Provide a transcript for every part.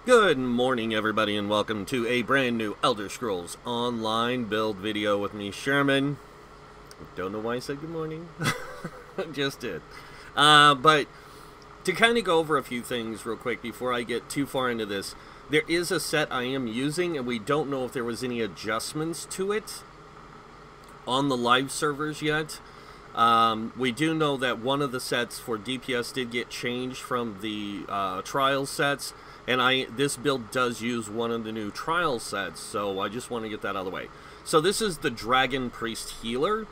Good morning, everybody, and welcome to a brand new Elder Scrolls Online build video with me, Sherman. Don't know why I said good morning. Just did. But to kind of go over a few things real quick before I get too far into this, there is a set I am using, and we don't know if there was any adjustments to it on the live servers yet. We do know that one of the sets for DPS did get changed from the trial sets. And this build does use one of the new trial sets, so I just want to get that out of the way. So this is the Dragon Priest Healer.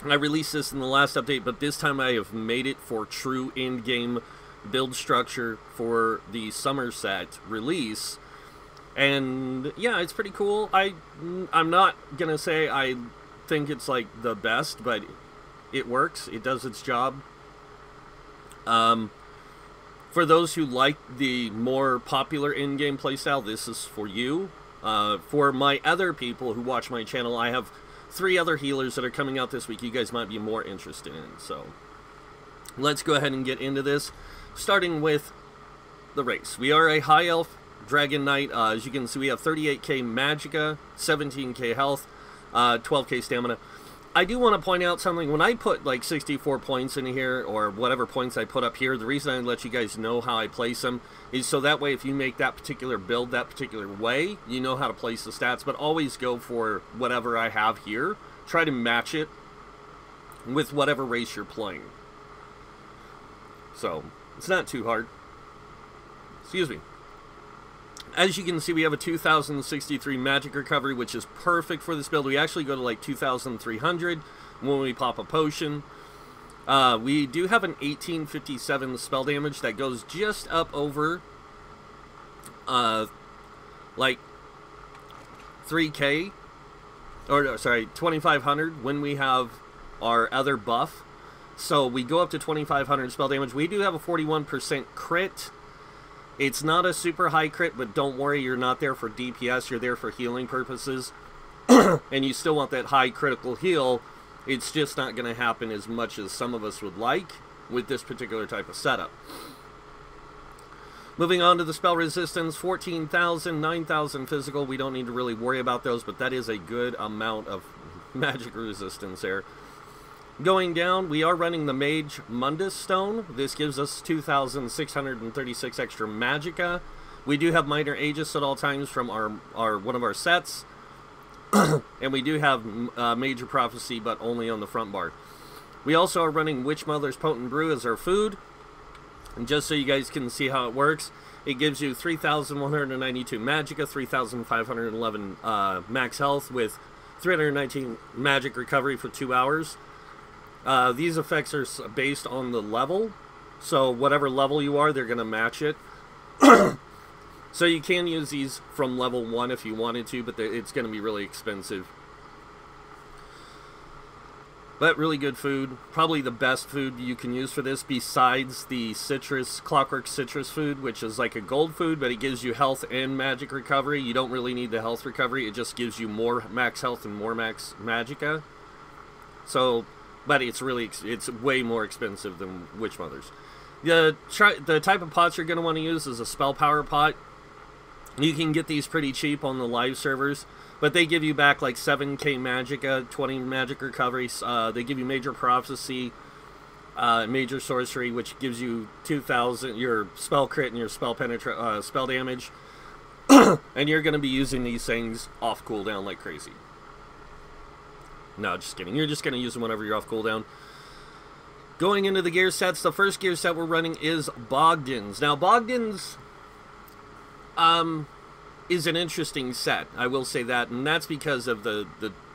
I released this in the last update, but this time I have made it for true in-game build structure for the Summerset release. And yeah, it's pretty cool. I'm not going to say I think it's like the best, but it works. It does its job. For those who like the more popular in-game playstyle, this is for you. For my other people who watch my channel, I have 3 other healers that are coming out this week you guys might be more interested in. So, let's go ahead and get into this. Starting with the race. We are a high elf dragon knight. As you can see, we have 38k magicka, 17k health, 12k stamina. I do want to point out something. When I put like 64 points in here, or whatever points I put up here, the reason I let you guys know how I place them is so that way if you make that particular build that particular way, you know how to place the stats. But always go for whatever I have here. Try to match it with whatever race you're playing. So, it's not too hard. Excuse me. As you can see, we have a 2063 magic recovery, which is perfect for this build. We actually go to like 2300 when we pop a potion. We do have an 1857 spell damage that goes just up over like 3k, or sorry, 2500 when we have our other buff. So we go up to 2500 spell damage. We do have a 41% crit. It's not a super high crit, but don't worry, you're not there for DPS, you're there for healing purposes. And you still want that high critical heal. It's just not going to happen as much as some of us would like with this particular type of setup. Moving on to the spell resistance, 14,000, 9,000 physical. We don't need to really worry about those, but that is a good amount of magic resistance there. Going down, we are running the Mage Mundus stone. This gives us 2,636 extra magicka. We do have minor aegis at all times from one of our sets. And we do have major prophecy, but only on the front bar. We also are running Witch Mother's Potent Brew as our food. And just so you guys can see how it works, it gives you 3,192 magicka, 3,511 max health with 319 magic recovery for 2 hours. These effects are based on the level, so whatever level you are, they're going to match it. So you can use these from level 1 if you wanted to, but it's going to be really expensive. But really good food. Probably the best food you can use for this besides the clockwork citrus food, which is like a gold food, but it gives you health and magic recovery. You don't really need the health recovery. It just gives you more max health and more max magicka. So... but it's way more expensive than Witch Mothers. The type of pots you're going to want to use is a spell power pot. You can get these pretty cheap on the live servers, but they give you back like 7k magicka, 20 magic recoveries. They give you major prophecy, major sorcery, which gives you 2,000 your spell crit and your spell spell damage. And you're going to be using these things off cooldown like crazy. No, just kidding. You're just going to use them whenever you're off cooldown. Going into the gear sets, the first gear set we're running is Bogdan's. Now, Bogdan's is an interesting set. I will say that, and that's because of the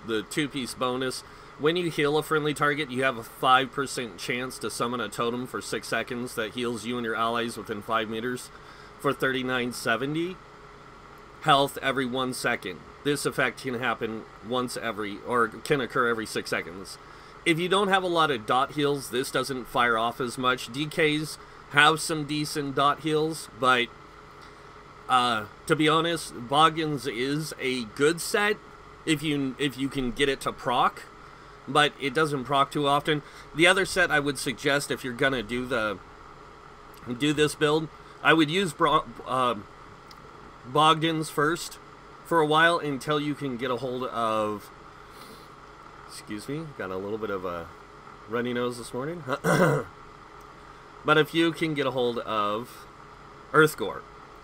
2-piece bonus. When you heal a friendly target, you have a 5% chance to summon a totem for 6 seconds that heals you and your allies within 5 meters for 3970 health every 1 second. This effect can happen can occur every 6 seconds. If you don't have a lot of dot heals, this doesn't fire off as much. DKs have some decent dot heals, but to be honest, Bogdan's is a good set if you can get it to proc, but it doesn't proc too often. The other set I would suggest if you're gonna do this build, I would use Bogdans first for a while until you can get a hold of... Excuse me, got a little bit of a runny nose this morning. But if you can get a hold of Earthgore.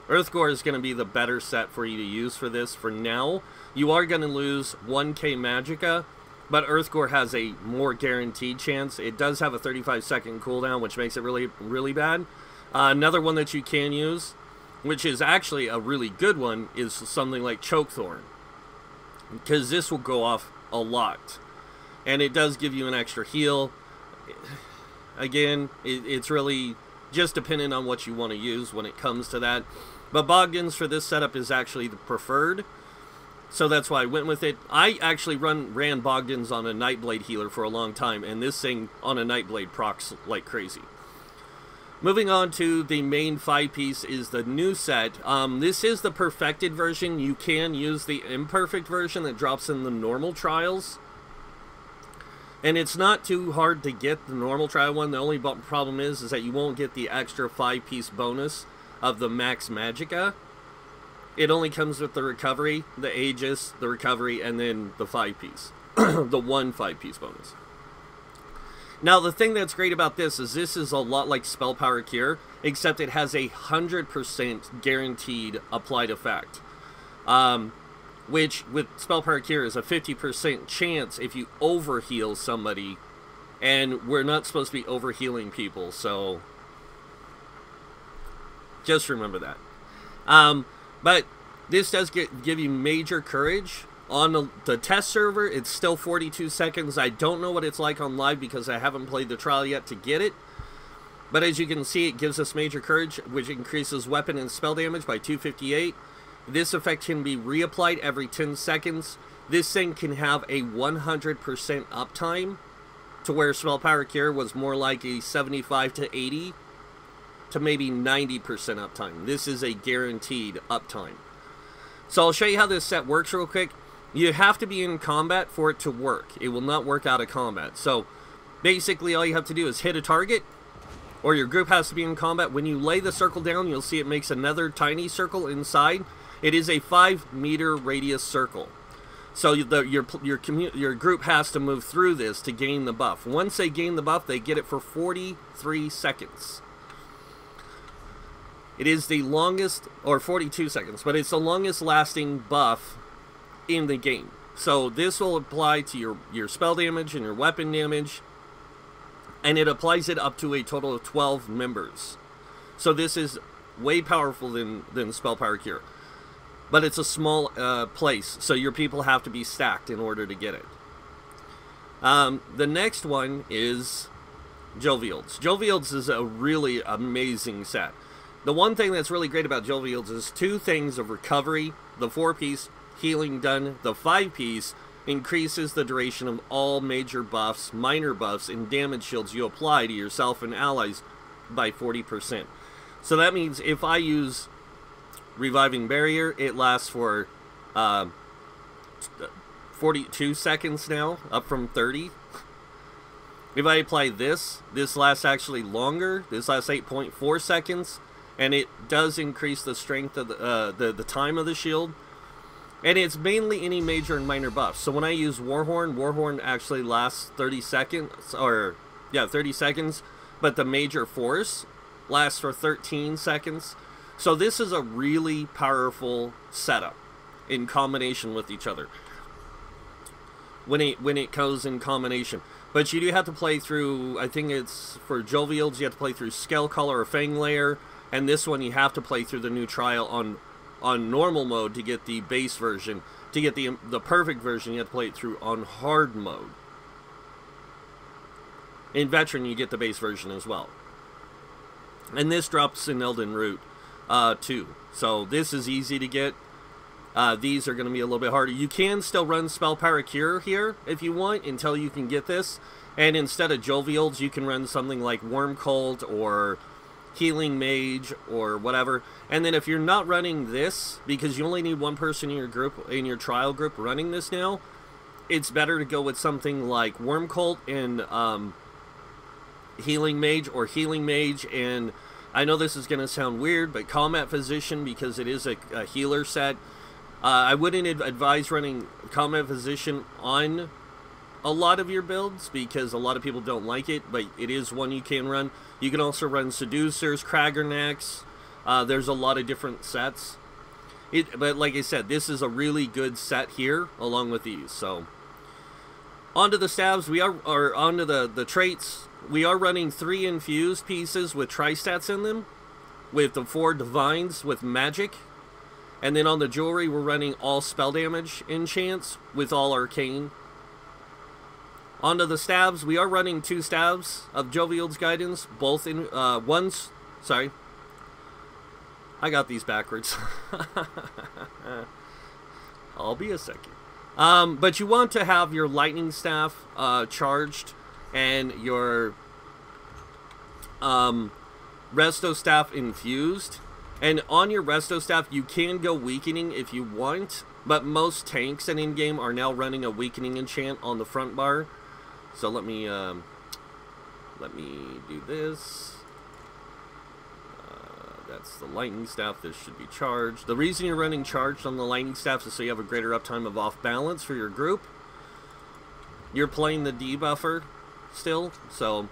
Earthgore is going to be the better set for you to use for this. For now, you are going to lose 1k Magicka, but Earthgore has a more guaranteed chance. It does have a 35-second cooldown, which makes it really, really bad. Another one that you can use, which is actually a really good one, is something like Chokethorn, because this will go off a lot. And it does give you an extra heal. Again, it's really just dependent on what you want to use when it comes to that. But Bogdans for this setup is actually the preferred, so that's why I went with it. I actually ran Bogdans on a Nightblade healer for a long time, and this thing on a Nightblade procs like crazy. Moving on to the main 5-piece is the new set. This is the perfected version. You can use the imperfect version that drops in the normal trials. And it's not too hard to get the normal trial one. The only problem is that you won't get the extra 5-piece bonus of the max Magicka. It only comes with the recovery, the Aegis, the recovery, and then the 5-piece. The one 5-piece bonus. Now, the thing that's great about this is a lot like Spell Power Cure, except it has a 100% guaranteed applied effect. Which, with Spell Power Cure, is a 50% chance if you overheal somebody, and we're not supposed to be overhealing people, so just remember that. But this does give you major courage. On the test server, it's still 42 seconds. I don't know what it's like on live because I haven't played the trial yet to get it. But as you can see, it gives us major courage, which increases weapon and spell damage by 258. This effect can be reapplied every 10 seconds. This thing can have a 100% uptime, to where Spell Power Cure was more like a 75 to 80 to maybe 90% uptime. This is a guaranteed uptime. So I'll show you how this set works real quick. You have to be in combat for it to work. It will not work out of combat. So basically all you have to do is hit a target, or your group has to be in combat. When you lay the circle down, you'll see it makes another tiny circle inside. It is a 5-meter radius circle. So your group has to move through this to gain the buff. Once they gain the buff, they get it for 43 seconds. It is the longest, or 42 seconds, but it's the longest lasting buff in the game. So this will apply to your spell damage and your weapon damage, and it applies it up to a total of 12 members. So this is way powerful than Spell Power Cure. But it's a small place, so your people have to be stacked in order to get it. The next one is Jovials. Jovials is a really amazing set. The one thing that's really great about Jovials is two things of recovery. The 4-piece, healing done. The 5-piece increases the duration of all major buffs, minor buffs, and damage shields you apply to yourself and allies by 40%. So that means if I use Reviving Barrier, it lasts for 42 seconds now, up from 30. If I apply this lasts actually longer. This lasts 8.4 seconds, and it does increase the strength of the time of the shield. And it's mainly any major and minor buffs. So when I use Warhorn actually lasts 30 seconds, or yeah, 30 seconds, but the major force lasts for 13 seconds. So this is a really powerful setup in combination with each other. When it goes in combination. But you do have to play through, I think it's for Jovials, you have to play through Skullcaller or Fanglayer, and this one you have to play through the new trial on normal mode to get the base version. To get the perfect version, you have to play it through on hard mode. In Veteran, you get the base version as well. And this drops in Elden Root too. So this is easy to get. These are going to be a little bit harder. You can still run Spell Power Cure here if you want until you can get this. And instead of Jovials, you can run something like Worm Cult or Healing Mage or whatever. And then if you're not running this, because you only need one person in your group, in your trial group running this now, it's better to go with something like Worm Cult and Healing Mage, or Healing Mage and I know this is going to sound weird, but Combat Physician, because it is a healer set, I wouldn't advise running Combat Physician on a lot of your builds, because a lot of people don't like it, but it is one you can run. You can also run Seducers, Kraggernacks. There's a lot of different sets. But like I said, this is a really good set here, along with these. So, onto the stabs, or onto the traits. We are running 3 infused pieces with tri-stats in them, with the 4 divines with magic. And then on the jewelry, we're running all spell damage enchants with all arcane. Onto the stabs, we are running 2 stabs of Jovial's Guidance, both in, sorry. I got these backwards. I'll be a second. But you want to have your lightning staff charged and your resto staff infused. And on your resto staff, you can go weakening if you want, but most tanks and in-game are now running a weakening enchant on the front bar. So let me do this. That's the lightning staff. This should be charged. The reason you're running charged on the lightning staff is so you have a greater uptime of off balance for your group. You're playing the debuffer still, so.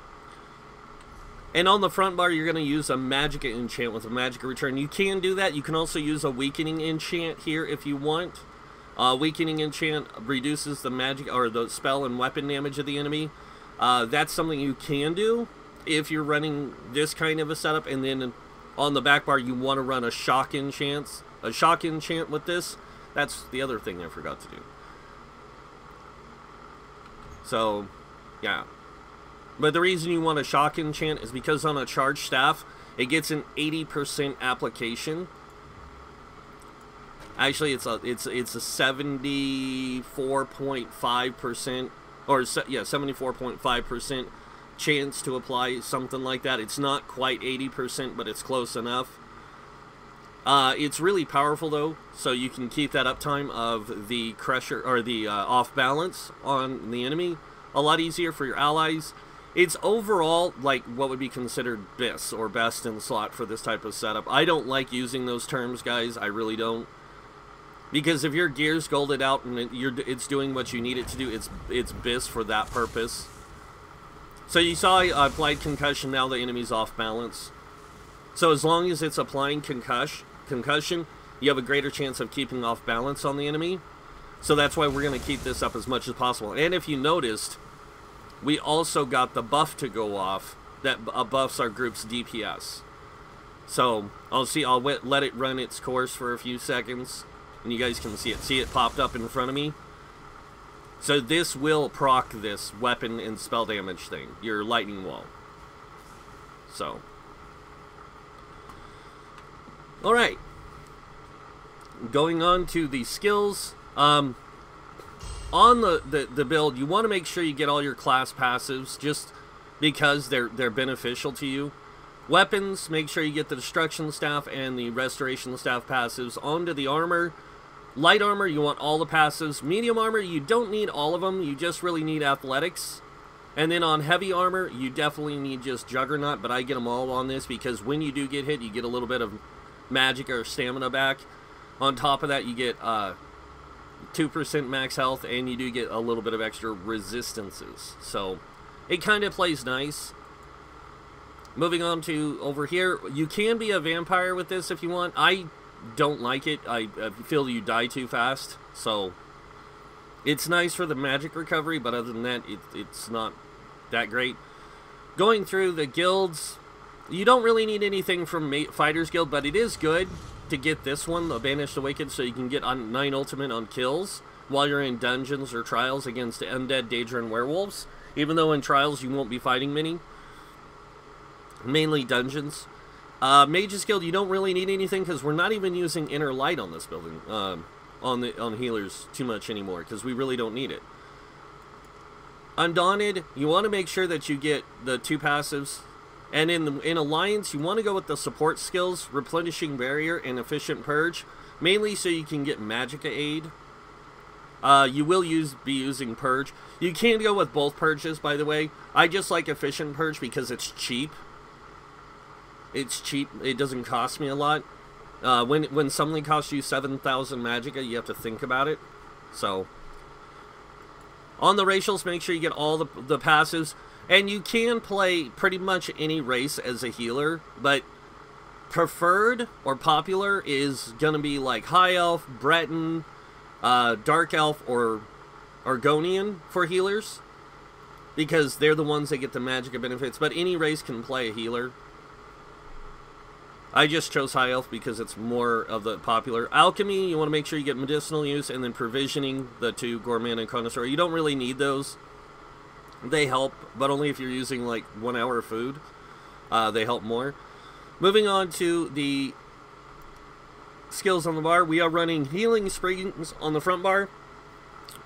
And on the front bar, you're going to use a magic enchant with a magic return. You can do that. You can also use a weakening enchant here if you want. Weakening enchant reduces the magic or the spell and weapon damage of the enemy. That's something you can do if you're running this kind of a setup. And then on the back bar, you want to run a shock enchant with this. That's the other thing I forgot to do. So, yeah. But the reason you want a shock enchant is because on a charged staff, it gets an 80% application. Actually, it's a 74.5% or yeah, 74.5% chance to apply something like that. It's not quite 80%, but it's close enough. It's really powerful though, so you can keep that uptime of the crusher or the off balance on the enemy a lot easier for your allies. It's overall like what would be considered BIS or best in slot for this type of setup. I don't like using those terms, guys. I really don't. Because if your gear's golded out and it's doing what you need it to do, it's BIS for that purpose. So you saw I applied concussion, now the enemy's off balance. So as long as it's applying concussion, you have a greater chance of keeping off balance on the enemy. So that's why we're going to keep this up as much as possible. And if you noticed, we also got the buff to go off that buffs our group's DPS. So I'll let it run its course for a few seconds, and you guys can see it. See it popped up in front of me. So this will proc this weapon and spell damage thing, your lightning wall. So, all right. Going on to the skills. On the build, you want to make sure you get all your class passives just because they're beneficial to you. Weapons, make sure you get the destruction staff and the restoration staff passives. Onto the armor. Light armor, you want all the passives. Medium armor, you don't need all of them. You just really need athletics. And then on heavy armor, you definitely need just Juggernaut, but I get them all on this because when you do get hit, you get a little bit of magic or stamina back. On top of that, you get 2% max health, and you do get a little bit of extra resistances. So it kind of plays nice. Moving on to over here, you can be a vampire with this if you want. I don't like it. I feel you die too fast. So it's nice for the magic recovery, but other than that, it's not that great. Going through the guilds, you don't really need anything from Fighters Guild, but it is good to get this one, the Banish the Wicked, so you can get on 9 ultimate on kills while you're in dungeons or trials against undead, Daedra, and werewolves. Even though in trials you won't be fighting many. Mainly dungeons. Mage's Guild, you don't really need anything because we're not even using Inner Light on this building, on healers too much anymore because we really don't need it. Undaunted, you want to make sure that you get the 2 passives. And in Alliance, you want to go with the support skills, Replenishing Barrier and Efficient Purge, mainly so you can get Magicka aid. You will be using Purge. You can go with both Purges, by the way. I just like Efficient Purge because it's cheap. It's cheap. It doesn't cost me a lot. When something costs you 7,000 magicka, you have to think about it. So, on the racials, make sure you get all the passives. And you can play pretty much any race as a healer, but preferred or popular is going to be like High Elf, Breton, Dark Elf, or Argonian for healers, because they're the ones that get the magicka benefits, but any race can play a healer. I just chose High Elf because it's more of the popular. Alchemy, you want to make sure you get medicinal use, and then provisioning, the two, Gourmand and Connoisseur. You don't really need those. They help, but only if you're using like 1 hour of food. They help more. Moving on to the skills on the bar, we are running Healing Springs on the front bar.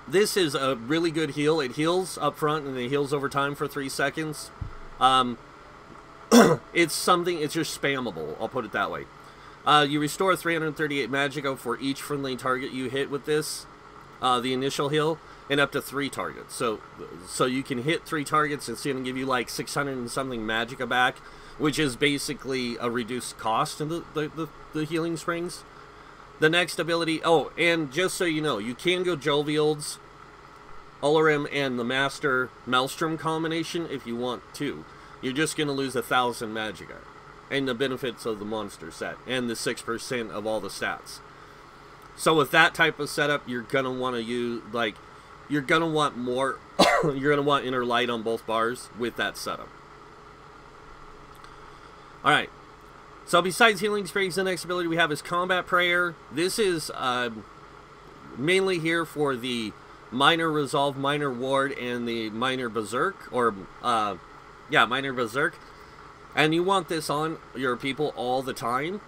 This is a really good heal. It heals up front and it heals over time for 3 seconds. It's just spammable, I'll put it that way. You restore 338 magicka for each friendly target you hit with this, the initial heal, and up to 3 targets. So you can hit 3 targets, and it's going to give you like 600 and something magicka back, which is basically a reduced cost in the Healing Springs. The next ability, oh, and just so you know, you can go Jovial's, Olorim, and the Master Maelstrom combination if you want to. You're just going to lose 1,000 magicka, and the benefits of the monster set, and the 6% of all the stats. So with that type of setup, you're going to want to use, like, you're going to want more, you're going to want Inner Light on both bars with that setup. Alright, so besides Healing Springs, the next ability we have is Combat Prayer. This is mainly here for the Minor Resolve, Minor Ward, and the Minor Berserk, or, yeah, Minor Berserk. And you want this on your people all the time.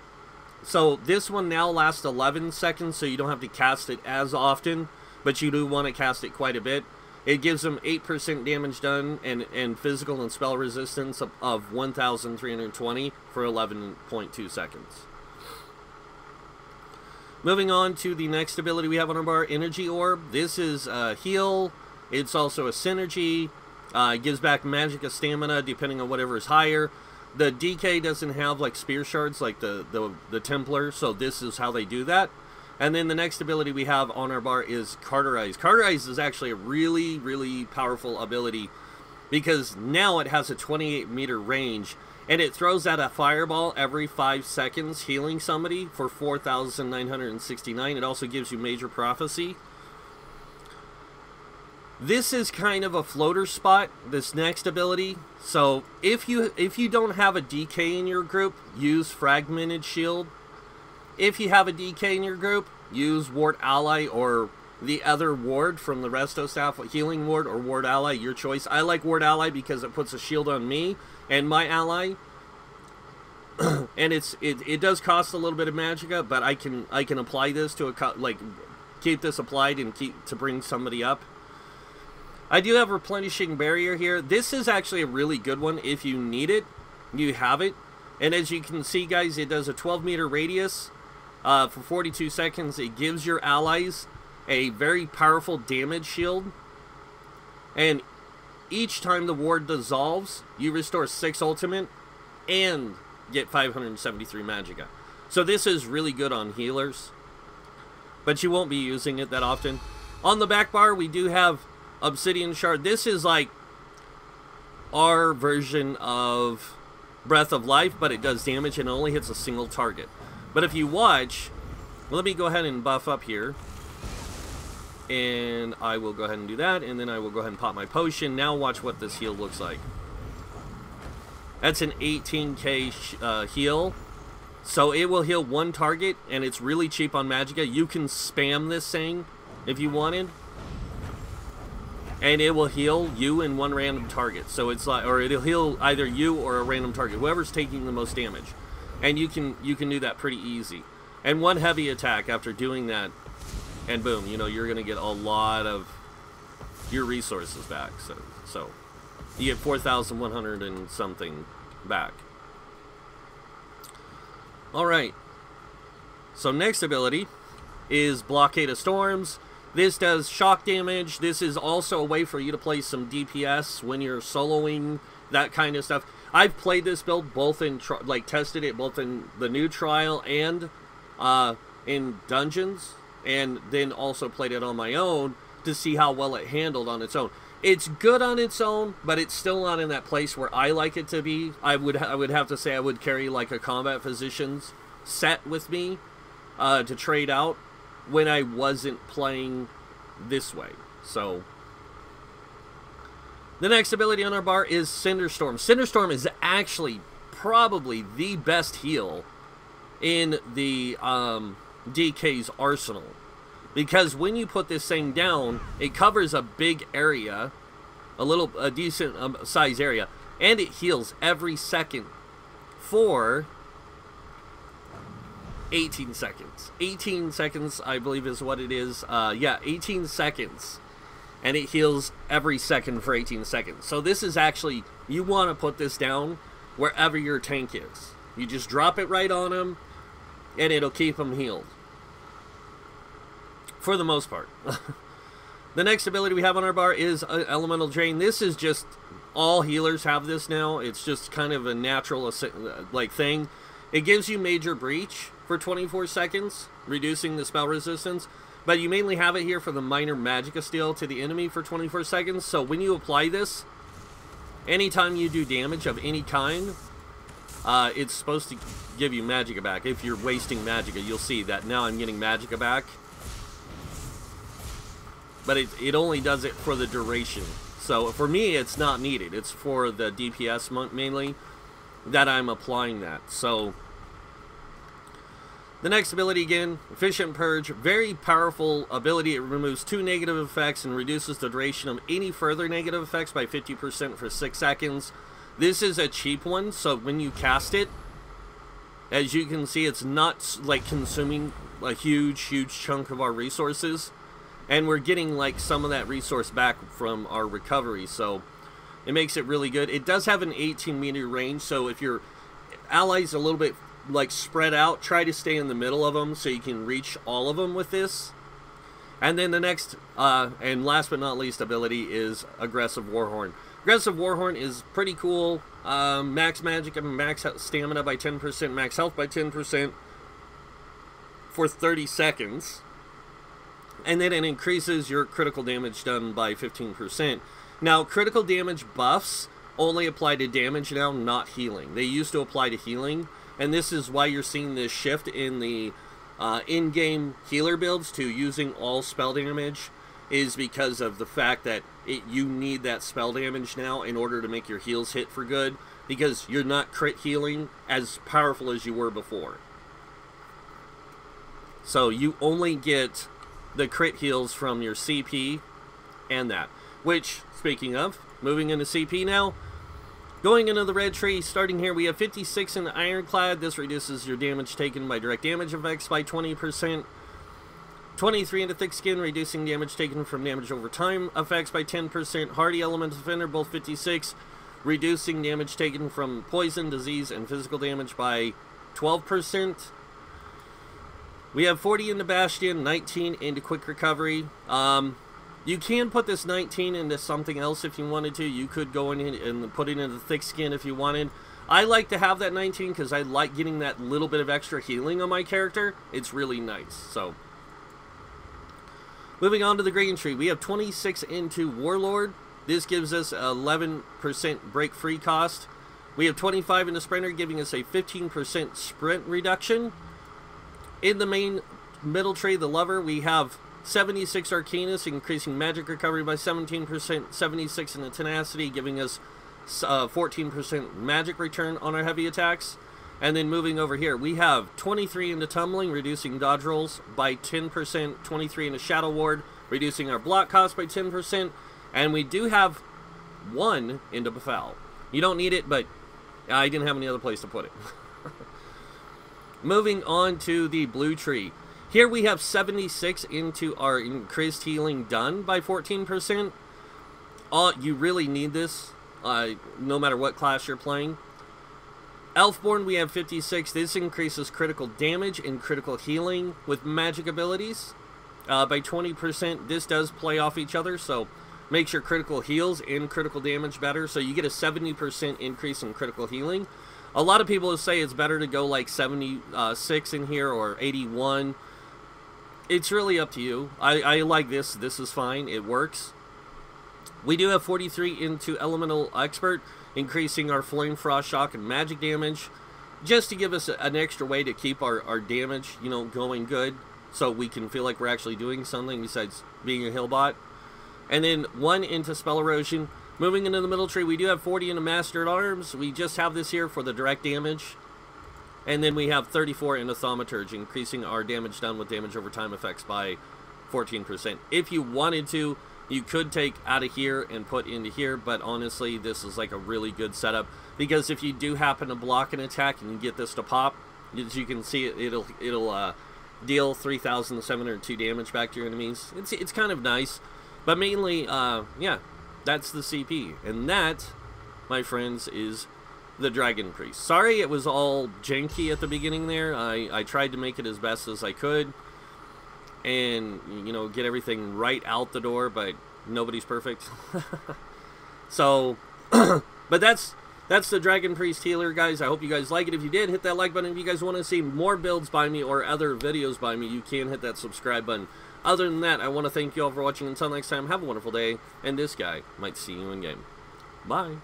So this one now lasts 11 seconds, so you don't have to cast it as often, but you do want to cast it quite a bit. It gives them 8% damage done and physical and spell resistance of 1,320 for 11.2 seconds. Moving on to the next ability we have on our bar, Energy Orb. This is a heal. It's also a synergy. It gives back magicka stamina depending on whatever is higher. The DK doesn't have like spear shards like the Templar, so this is how they do that. And then the next ability we have on our bar is Carterize. Carterize is actually a really, really powerful ability because now it has a 28-meter range, and it throws out a fireball every 5 seconds, healing somebody for 4,969. It also gives you Major Prophecy. This is kind of a floater spot, this next ability. So if you don't have a DK in your group, use Fragmented Shield. If you have a DK in your group, use Ward Ally or the other ward from the Resto staff, Healing Ward or Ward Ally, your choice. I like Ward Ally because it puts a shield on me and my ally. And it does cost a little bit of magicka, but I can apply this to keep this applied and to bring somebody up. I do have Replenishing Barrier here. This is actually a really good one. If you need it, you have it. And as you can see, guys, it does a 12-meter radius for 42 seconds. It gives your allies a very powerful damage shield. And each time the ward dissolves, you restore 6 ultimate and get 573 magicka. So this is really good on healers, but you won't be using it that often. On the back bar, we do have Obsidian Shard. This is like our version of Breath of Life, but it does damage and it only hits a single target. But if you watch, well, let me go ahead and buff up here. And I will go ahead and do that, and then I will go ahead and pop my potion. Now watch what this heal looks like. That's an 18k heal. So it will heal 1 target, and it's really cheap on magicka. You can spam this thing if you wanted, and it will heal you and 1 random target. So it's like, or it'll heal either you or a random target, whoever's taking the most damage. And you can do that pretty easy. And 1 heavy attack after doing that, and boom, you know, you're gonna get a lot of your resources back. So you get 4,100 and something back. All right. So next ability is Blockade of Storms. This does shock damage. This is also a way for you to play some DPS when you're soloing, that kind of stuff. I've played this build both in, like, tested it both in the new trial and in dungeons, and then also played it on my own to see how well it handled on its own. It's good on its own, but it's still not in that place where I like it to be. I would have to say I would carry like a combat physician's set with me to trade out when I wasn't playing this way. So the next ability on our bar is Cinder Storm. Cinder Storm is actually probably the best heal in the DK's arsenal, because when you put this thing down, it covers a big area, a decent size area, and it heals every second for 18 seconds. 18 seconds, I believe, is what it is. Yeah, 18 seconds. And it heals every second for 18 seconds. So this is actually, you want to put this down wherever your tank is. You just drop it right on them, and it'll keep them healed. For the most part. The next ability we have on our bar is Elemental Drain. This is just, all healers have this now. It's just kind of a natural like thing. It gives you Major Breach for 24 seconds, reducing the spell resistance. But you mainly have it here for the minor Magicka Steal to the enemy for 24 seconds. So when you apply this, anytime you do damage of any kind, it's supposed to give you Magicka back. If you're wasting Magicka, you'll see that now I'm getting Magicka back. But it only does it for the duration. So for me, it's not needed. It's for the DPS mainly that I'm applying that. So the next ability again, Efficient Purge. Very powerful ability. It removes 2 negative effects and reduces the duration of any further negative effects by 50% for 6 seconds. This is a cheap one, so when you cast it, as you can see, it's not like consuming a huge chunk of our resources. And we're getting like some of that resource back from our recovery, so it makes it really good. It does have an 18-meter range, so if your allies a little bit like spread out, try to stay in the middle of them so you can reach all of them with this. And then the next and last but not least ability is Aggressive Warhorn. Aggressive Warhorn is pretty cool. Max magic and max stamina by 10%, max health by 10% for 30 seconds. And then it increases your critical damage done by 15%. Now, critical damage buffs only apply to damage now, not healing. They used to apply to healing, and this is why you're seeing this shift in the in-game healer builds to using all spell damage, is because of the fact that you need that spell damage now in order to make your heals hit for good, because you're not crit healing as powerful as you were before. So you only get the crit heals from your CP and that. Which, speaking of, moving into CP now, going into the red tree, starting here, we have 56 in the Ironclad. This reduces your damage taken by direct damage effects by 20%. 23 into Thick Skin, reducing damage taken from damage over time effects by 10%. Hardy Elemental Defender, both 56, reducing damage taken from poison, disease, and physical damage by 12%. We have 40 into Bastion, 19 into Quick Recovery. You can put this 19 into something else if you wanted to. You could go in and put it into Thick Skin if you wanted. I like to have that 19 because I like getting that little bit of extra healing on my character. It's really nice. So, moving on to the Green Tree, we have 26 into Warlord. This gives us 11% break free cost. We have 25 into Sprinter, giving us a 15% sprint reduction. In the main middle tree, the Lover, we have 76 Arcanus, increasing magic recovery by 17%, 76 in the Tenacity, giving us 14% magic return on our heavy attacks. And then moving over here, we have 23 into Tumbling, reducing dodge rolls by 10%, 23 into Shadow Ward, reducing our block cost by 10%, and we do have 1 into Befoul. You don't need it, but I didn't have any other place to put it. Moving on to the Blue Tree. Here we have 76 into our increased healing done by 14%. You really need this, no matter what class you're playing. Elfborn, we have 56. This increases critical damage and critical healing with magic abilities by 20%. This does play off each other, so makes your critical heals and critical damage better. So you get a 70% increase in critical healing. A lot of people say it's better to go like 76 in here or 81. It's really up to you. I like this. This is fine. It works. We do have 43 into Elemental Expert, increasing our Flame, Frost, Shock, and Magic damage, just to give us an extra way to keep our damage, you know, going good, so we can feel like we're actually doing something besides being a heal bot. And then 1 into Spell Erosion. Moving into the middle tree, we do have 40 into Mastered Arms. We just have this here for the direct damage. And then we have 34 into Thaumaturge, increasing our damage done with damage over time effects by 14%. If you wanted to, you could take out of here and put into here, but honestly, this is like a really good setup, because if you do happen to block an attack and you get this to pop, as you can see, it'll deal 3,702 damage back to your enemies. It's kind of nice, but mainly, yeah, that's the CP, and that, my friends, is the Dragon Priest. Sorry it was all janky at the beginning there. I tried to make it as best as I could, and, you know, get everything right out the door, but nobody's perfect. So, but that's the Dragon Priest healer, guys. I hope you guys like it. If you did, hit that like button. If you guys want to see more builds by me or other videos by me, you can hit that subscribe button. Other than that, I want to thank you all for watching. Until next time, have a wonderful day, and this guy might see you in game. Bye.